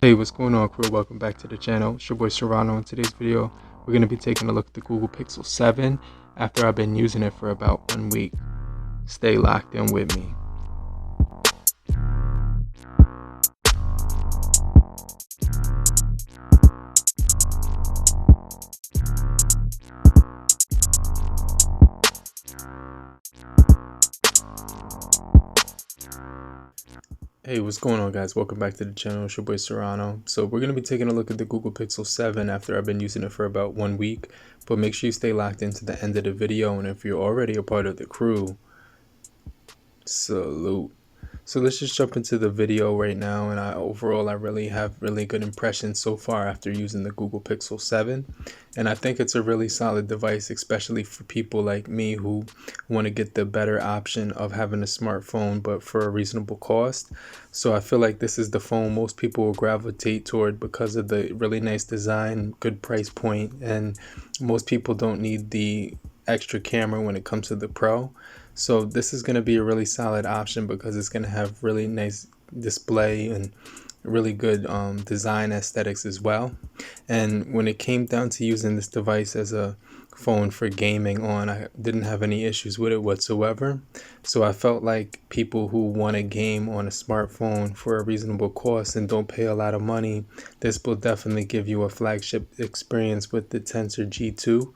Hey, what's going on, crew? Welcome back to the channel. It's your boy Serrano. In today's video, we're going to be taking a look at the Google Pixel 7 after I've been using it for about 1 week. Stay locked in with me. Hey, what's going on, guys? Welcome back to the channel. It's your boy Serrano. So we're going to be taking a look at the Google Pixel 7 after I've been using it for about 1 week. But make sure you stay locked into the end of the video. And if you're already a part of the crew, salute. So let's just jump into the video right now, and overall I really have really good impressions so far after using the Google Pixel 7, and I think it's a really solid device, especially for people like me who want to get the better option of having a smartphone but for a reasonable cost. So I feel like this is the phone most people will gravitate toward because of the really nice design, good price point, and most people don't need the extra camera when it comes to the Pro. So this is going to be a really solid option because it's going to have really nice display and really good design aesthetics as well. And when it came down to using this device as a phone for gaming on, I didn't have any issues with it whatsoever. So I felt like people who want a game on a smartphone for a reasonable cost and don't pay a lot of money, this will definitely give you a flagship experience with the Tensor G2.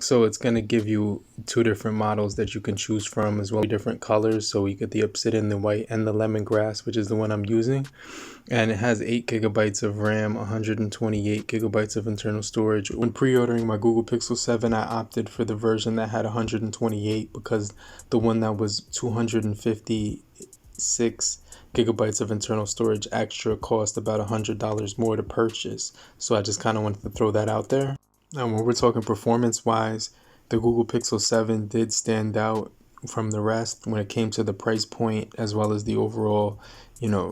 So it's going to give you two different models that you can choose from, as well as different colors. So you get the obsidian, the white, and the lemongrass, which is the one I'm using. And it has 8 gigabytes of RAM, 128 gigabytes of internal storage. When pre-ordering my Google Pixel 7, I opted for the version that had 128 because the one that was 256 gigabytes of internal storage extra cost about $100 more to purchase. So I just kind of wanted to throw that out there. Now, when we're talking performance-wise, the Google Pixel 7 did stand out from the rest when it came to the price point as well as the overall,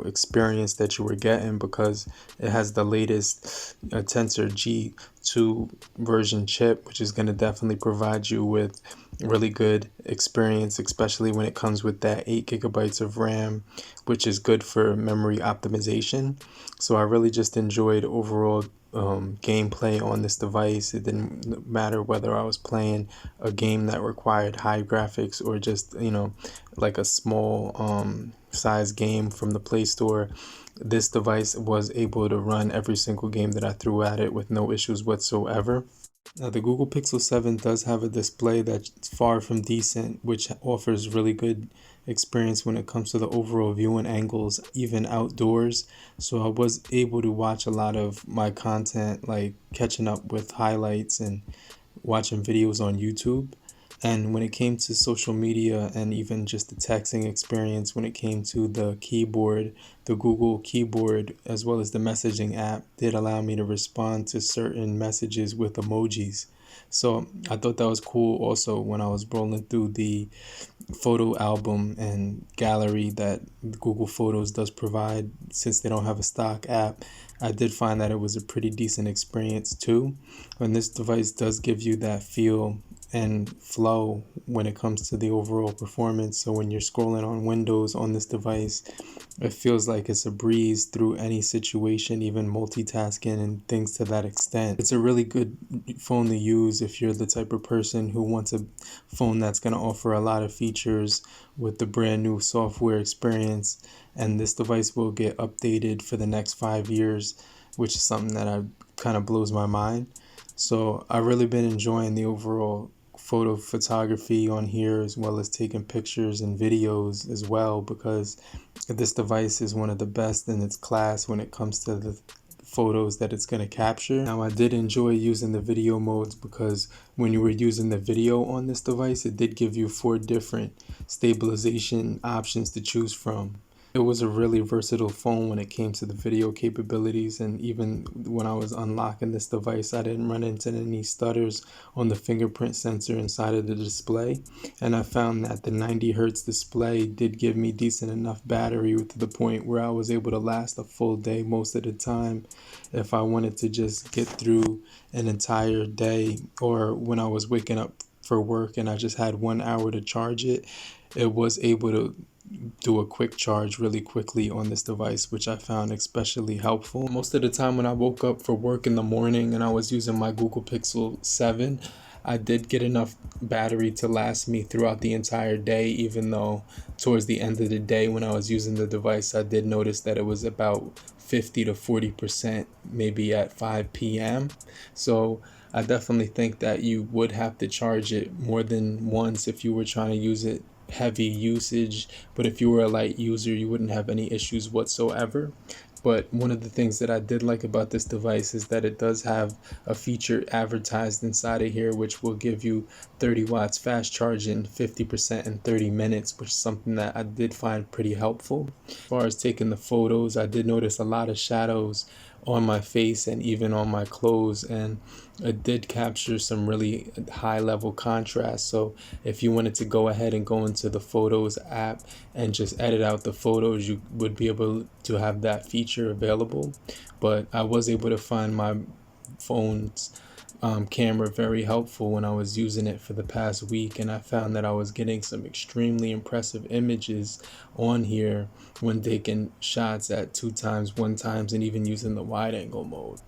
experience that you were getting, because it has the latest Tensor G2 version chip, which is going to definitely provide you with really good experience, especially when it comes with that 8 gigabytes of RAM, which is good for memory optimization. So I really just enjoyed overall gameplay on this device. It didn't matter whether I was playing a game that required high graphics or just like a small size game from the Play Store. This device was able to run every single game that I threw at it with no issues whatsoever. Now, the Google Pixel 7 does have a display that's far from decent, which offers really good experience when it comes to the overall viewing angles, even outdoors. So I was able to watch a lot of my content, like catching up with highlights and watching videos on YouTube. And when it came to social media and even just the texting experience, when it came to the keyboard, the Google keyboard, as well as the messaging app, did allow me to respond to certain messages with emojis. So I thought that was cool also when I was rolling through the photo album and gallery that Google Photos does provide. Since they don't have a stock app, I did find that it was a pretty decent experience too. And this device does give you that feel and flow when it comes to the overall performance. So when you're scrolling on Windows on this device, it feels like it's a breeze through any situation, even multitasking and things to that extent. It's a really good phone to use if you're the type of person who wants a phone that's going to offer a lot of features with the brand new software experience. And this device will get updated for the next 5 years, which is something that kind of blows my mind. So I've really been enjoying the overall photography on here, as well as taking pictures and videos as well, because this device is one of the best in its class when it comes to the photos that it's going to capture. Now, I did enjoy using the video modes because when you were using the video on this device, it did give you 4 different stabilization options to choose from. It was a really versatile phone when it came to the video capabilities, and even when I was unlocking this device, I didn't run into any stutters on the fingerprint sensor inside of the display. And I found that the 90 hertz display did give me decent enough battery to the point where I was able to last a full day most of the time if I wanted to just get through an entire day, or when I was waking up for work and I just had 1 hour to charge it. It was able to do a quick charge really quickly on this device, which I found especially helpful. Most of the time when I woke up for work in the morning and I was using my Google Pixel 7, I did get enough battery to last me throughout the entire day, even though towards the end of the day when I was using the device, I did notice that it was about 50 to 40% maybe at 5 p.m. So I definitely think that you would have to charge it more than once if you were trying to use it heavy usage, but if you were a light user, you wouldn't have any issues whatsoever. But one of the things that I did like about this device is that it does have a feature advertised inside of here, which will give you 30 watts fast charging 50% in 30 minutes, which is something that I did find pretty helpful. As far as taking the photos, I did notice a lot of shadows on my face and even on my clothes, and it did capture some really high level contrast. So if you wanted to go ahead and go into the Photos app and just edit out the photos, you would be able to have that feature available. But I was able to find my phone's camera very helpful when I was using it for the past week, and I found that I was getting some extremely impressive images on here when taking shots at 2x, 1x, and even using the wide angle mode.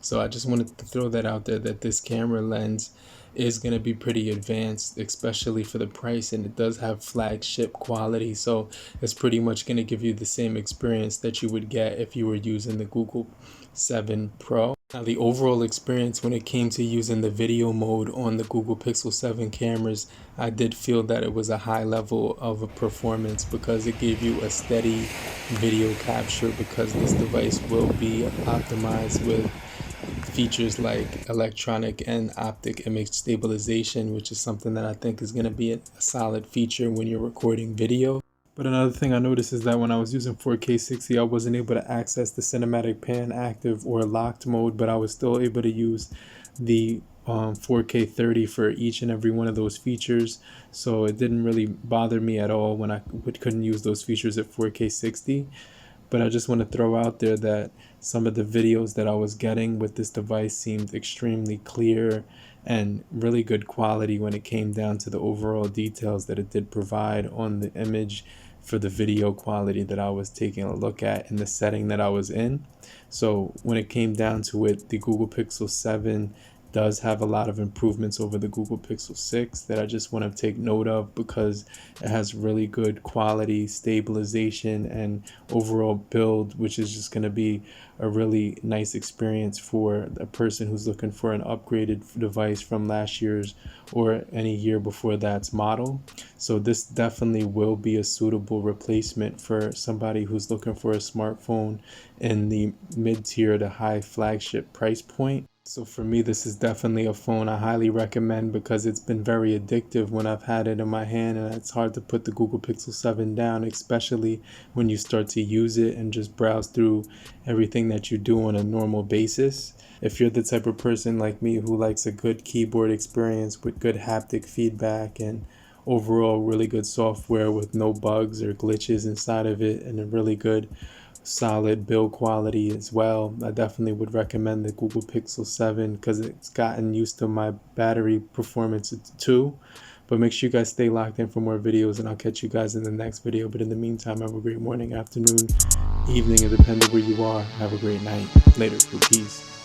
So I just wanted to throw that out there, that this camera lens is going to be pretty advanced, especially for the price, and it does have flagship quality, so it's pretty much going to give you the same experience that you would get if you were using the Google 7 Pro. Now, the overall experience when it came to using the video mode on the Google Pixel 7 cameras, I did feel that it was a high level of a performance because it gave you a steady video capture, because this device will be optimized with features like electronic and optic image stabilization, which is something that I think is going to be a solid feature when you're recording video. But another thing I noticed is that when I was using 4K 60, I wasn't able to access the cinematic pan active or locked mode, but I was still able to use the 4K 30 for each and every one of those features. So it didn't really bother me at all when I couldn't use those features at 4K 60. But I just want to throw out there that some of the videos that I was getting with this device seemed extremely clear and really good quality when it came down to the overall details that it did provide on the image for the video quality that I was taking a look at in the setting that I was in. So when it came down to it, the Google Pixel 7 does have a lot of improvements over the Google Pixel 6 that I just want to take note of, because it has really good quality, stabilization, and overall build, which is just going to be a really nice experience for a person who's looking for an upgraded device from last year's or any year before that's model. So this definitely will be a suitable replacement for somebody who's looking for a smartphone in the mid-tier to high flagship price point. So for me, this is definitely a phone I highly recommend, because it's been very addictive when I've had it in my hand, and it's hard to put the Google Pixel 7 down, especially when you start to use it and just browse through everything that you do on a normal basis. If you're the type of person like me who likes a good keyboard experience with good haptic feedback and overall really good software with no bugs or glitches inside of it, and a really good solid build quality as well, I definitely would recommend the Google Pixel 7, because it's gotten used to my battery performance too. But make sure you guys stay locked in for more videos, and I'll catch you guys in the next video. But in the meantime, have a great morning, afternoon, evening, and depending where you are, have a great night. Later. Peace.